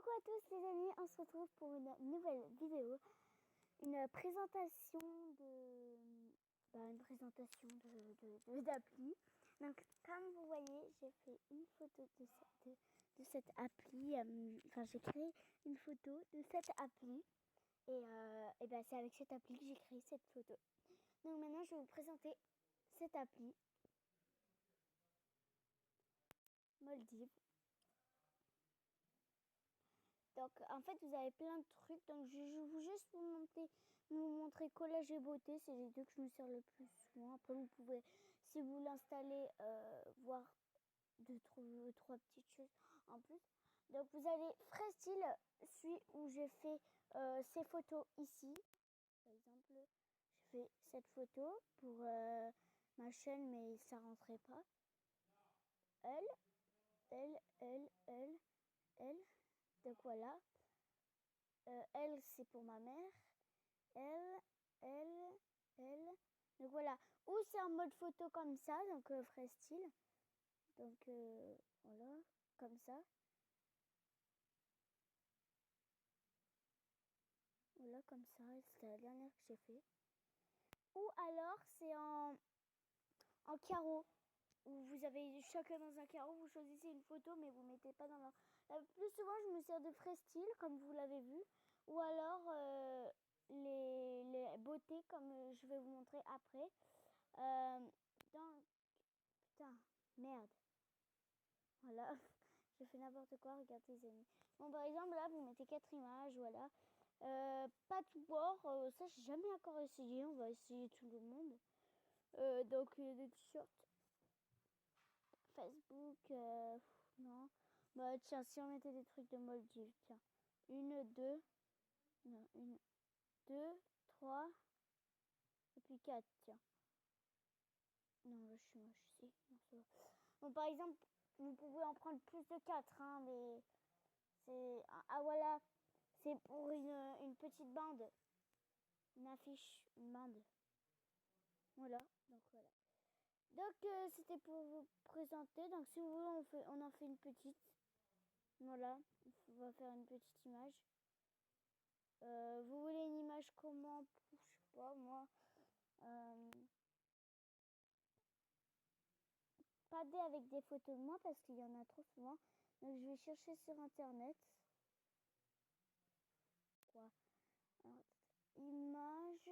Coucou à tous les amis, on se retrouve pour une nouvelle vidéo, une présentation d'appli. Donc comme vous voyez, j'ai fait une photo de cette appli, j'ai créé une photo de cette appli et ben c'est avec cette appli que j'ai créé cette photo. Donc maintenant je vais vous présenter cette appli Moldiv. Donc en fait vous avez plein de trucs, donc je vais juste vous montrer collage et beauté, c'est les deux que je me sers le plus souvent. Après vous pouvez, si vous l'installez, voir trois petites choses en plus. Donc vous avez Freestyle, celui où j'ai fait ces photos ici. Par exemple, j'ai fait cette photo pour ma chaîne mais ça rentrait pas. Elle. Donc voilà. Elle, c'est pour ma mère. Elle. Donc voilà. Ou c'est en mode photo comme ça, donc Freestyle. Donc voilà, comme ça. Voilà, comme ça. C'était la dernière que j'ai fait. Ou alors c'est en carreau. Où vous avez chacun dans un carreau, vous choisissez une photo, mais vous mettez pas dans leur... Le plus souvent, je me sers de Freestyle, comme vous l'avez vu. Ou alors les beautés, comme je vais vous montrer après. Putain, merde. Voilà, j'ai fait n'importe quoi, regardez les amis. Bon, par exemple, là, vous mettez 4 images, voilà. Pas tout bord, ça, j'ai jamais encore essayé. On va essayer tout le monde. Donc, des t-shirts. Facebook, non. Bah, tiens, si on mettait des trucs de Maldives, tiens. 1, 2, non, 1, 2, 3, et puis 4, tiens. Non, là, je suis moche, si. Non, ça va. Bon, par exemple, vous pouvez en prendre plus de 4, hein, mais c'est... Ah, voilà, c'est pour une petite bande. Une affiche, une bande. Voilà, donc voilà. Donc, c'était pour vous présenter. Donc, si vous voulez, on en fait une petite. Voilà, on va faire une petite image. Vous voulez une image comment? Je sais pas, moi. Pas avec des photos de moi parce qu'il y en a trop souvent. Donc, je vais chercher sur Internet. Quoi? Alors, image.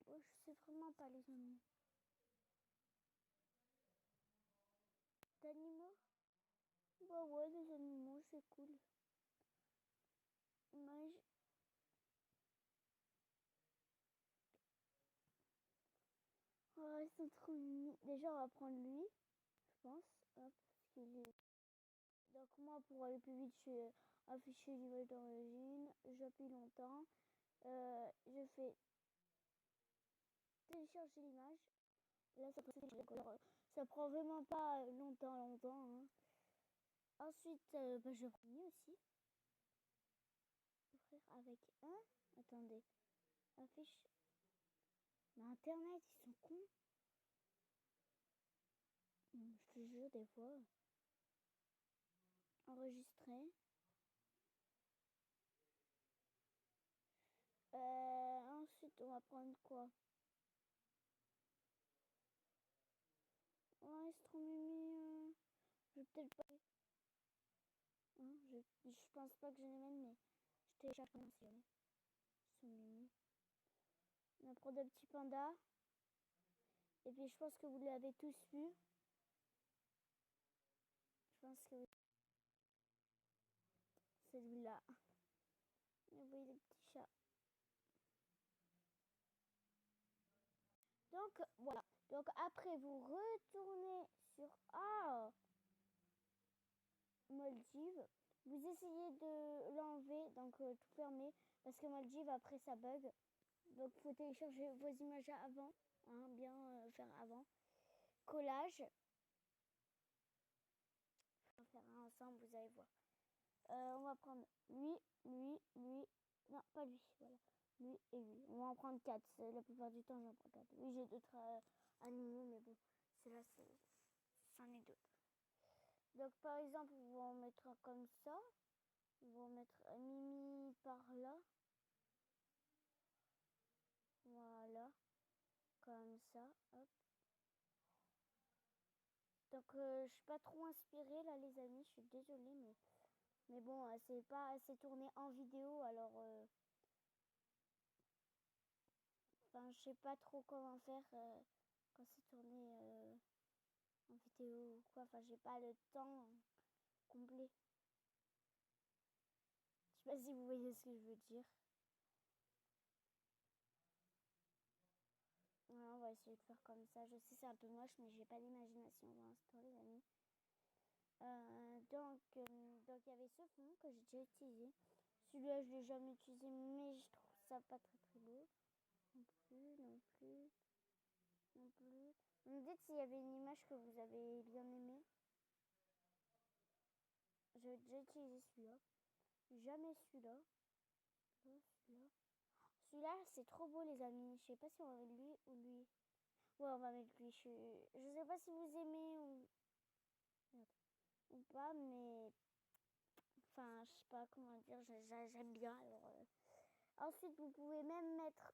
Oh, je sais vraiment pas, les amis. D'animaux? Bah ouais, les animaux, c'est cool. Image. Oh, ils sont trop mignons. Déjà, on va prendre lui, je pense. Hop, parce qu'il est... Donc, moi, pour aller plus vite, je vais afficher l'image d'origine. J'appuie longtemps. Je fais télécharger l'image. Là, ça prend vraiment pas longtemps. Hein. Ensuite, je prends lui aussi. Ouvrir avec un. Attendez. Affiche. Mais Internet, ils sont cons. Je te jure, des fois. Enregistrer. Ensuite, on va prendre quoi? Ouais, c'est trop mimi. Je vais peut-être pas... Hein, je pense pas que je les mène, mais je télécharge quand même si jamais. Ils sont mimi. On va prendre un petit panda. Et puis, je pense que vous l'avez tous vu. Je pense que oui. Celui-là. Et vous voyez les petits chats. Donc, voilà. Donc, après, vous retournez sur... Ah, Moldiv. Vous essayez de l'enlever, donc tout fermer. Parce que Moldiv, après, ça bug. Donc, il faut télécharger vos images avant. Hein, bien faire avant. Collage. On va faire un ensemble, vous allez voir. On va prendre lui. Non, pas lui, voilà. Lui et lui. On va en prendre 4. La plupart du temps, j'en prends 4. Oui, j'ai d'autres animaux, mais bon, c'est là, c'en est d'autres. Donc par exemple, on va en mettre un comme ça. On va en mettre un Mimi par là. Voilà. Comme ça. Hop. Donc je suis pas trop inspirée là les amis. Je suis désolée mais bon, c'est pas assez tourné en vidéo alors... Enfin, je sais pas trop comment faire quand c'est tourné en vidéo ou quoi. Enfin, j'ai pas le temps complet. Je sais pas si vous voyez ce que je veux dire. Voilà, on va essayer de faire comme ça. Je sais c'est un peu moche, mais j'ai pas d'imagination pour l'instant, les amis. Donc il y avait ce fond que j'ai déjà utilisé. Celui-là, je l'ai jamais utilisé, mais je trouve ça pas très très beau. Non plus, non plus, non plus. Vous me dites s'il y avait une image que vous avez bien aimée. J'ai déjà utilisé celui-là. Jamais celui-là. Celui-là. Celui-là, c'est trop beau, les amis. Je sais pas si on va mettre lui ou lui. Ouais, on va mettre lui. Je sais pas si vous aimez ou pas, mais... Enfin, je sais pas comment dire. J'aime bien. Alors, ensuite, vous pouvez même mettre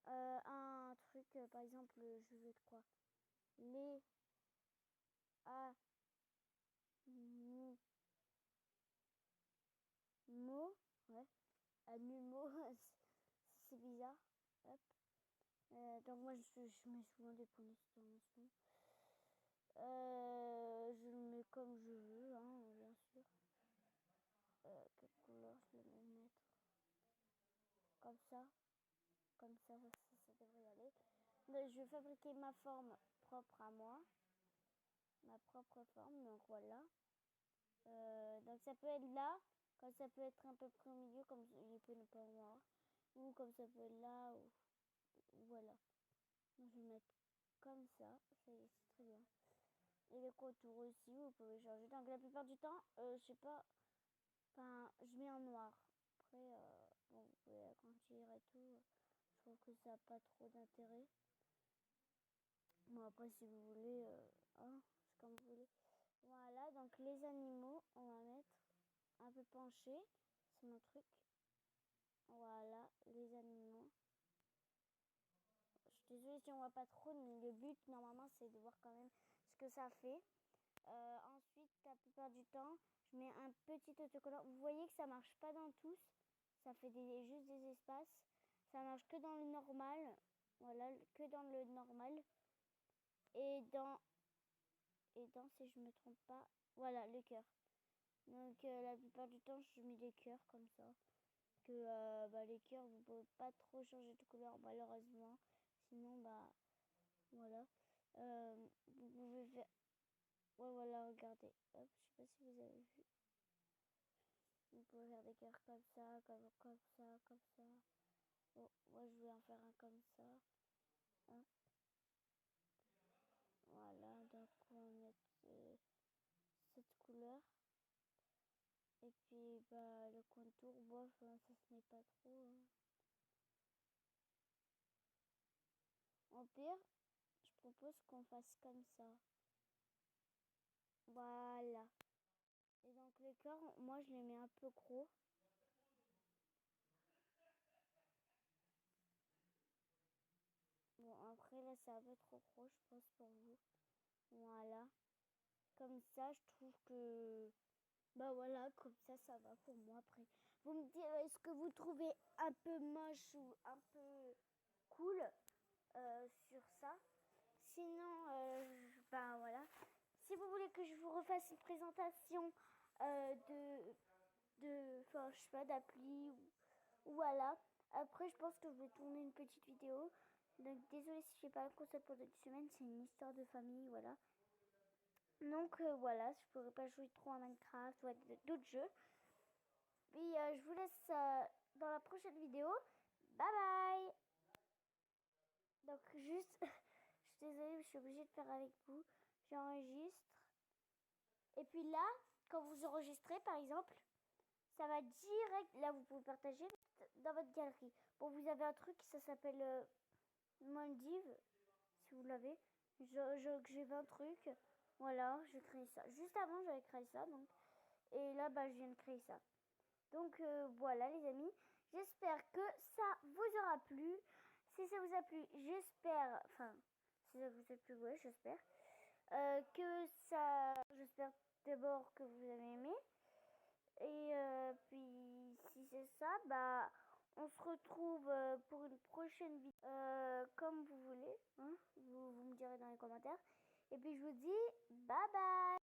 un truc, par exemple, je veux de quoi? Les animaux. Ouais. Animaux. C'est bizarre. Hop. Donc moi, je mets souvent des points d'exclamation. Je le mets comme je veux, hein, bien sûr. Quelle couleur je vais mettre? Comme ça. Comme ça devrait y aller. Donc, je vais fabriquer ma forme propre à moi. Ma propre forme, donc voilà. Donc ça peut être là, comme ça peut être un peu près au milieu, comme il peut ne pas voir. Ou comme ça peut être là, ou voilà. Donc je vais mettre comme ça, c'est très bien. Et les contours aussi, vous pouvez changer. Donc la plupart du temps, je sais pas, enfin, je mets en noir. Après, bon, vous pouvez agrandir et tout. Je trouve que ça n'a pas trop d'intérêt. Bon, après, si vous voulez, hein, c'est comme vous voulez. Voilà, donc les animaux, on va mettre un peu penché. C'est mon truc. Voilà, les animaux. Je suis désolée si on voit pas trop, mais le but, normalement, c'est de voir quand même ce que ça fait. Ensuite, la plupart du temps, je mets un petit autocollant. Vous voyez que ça marche pas dans tous. Ça fait juste des espaces. Ça marche que dans le normal. Voilà, que dans le normal. Et dans, si je me trompe pas, voilà, le cœur. Donc la plupart du temps, je mets des cœurs comme ça. Que les cœurs, vous pouvez pas trop changer de couleur malheureusement. Sinon, voilà. Vous pouvez faire... Ouais, voilà, regardez. Hop, je sais pas si vous avez vu. Vous pouvez faire des cœurs comme ça, comme ça, comme ça. Bon, moi, je vais en faire un comme ça. Hein. Voilà, donc on va mettre cette couleur. Et puis, le contour, bof, ça se met pas trop. Hein. En pire, je propose qu'on fasse comme ça. Voilà. Et donc le cœur, moi je les mets un peu gros. Bon, après là c'est un peu trop gros, je pense, pour vous. Voilà. Comme ça, je trouve que... voilà, comme ça va pour moi. Après, vous me direz, est-ce que vous trouvez un peu moche ou un peu cool sur ça? Sinon, voilà. Si vous voulez que je vous refasse une présentation enfin, je sais pas, d'appli ou voilà. Après, je pense que je vais tourner une petite vidéo. Donc, désolée si je n'ai pas la console pendant une semaine, c'est une histoire de famille, voilà. Donc, voilà, je pourrais pas jouer trop à Minecraft ou à d'autres jeux. Puis, je vous laisse dans la prochaine vidéo. Bye bye! Donc, juste, je suis désolée, je suis obligée de faire avec vous. J'enregistre. Et puis là, quand vous enregistrez, par exemple, ça va direct, là vous pouvez partager dans votre galerie. Bon, vous avez un truc, ça s'appelle Maldives, si vous l'avez. J'ai 20 trucs. Voilà, j'ai créé ça. Juste avant, j'avais créé ça. Donc, et là, bah, je viens de créer ça. Donc, voilà, les amis. J'espère que ça vous aura plu. Si ça vous a plu, j'espère... Enfin, si ça vous a plu, ouais, j'espère. Que ça... J'espère d'abord que vous avez aimé. Et puis, si c'est ça, bah... On se retrouve pour une prochaine vidéo, comme vous voulez. Hein, vous me direz dans les commentaires. Et puis, je vous dis bye bye.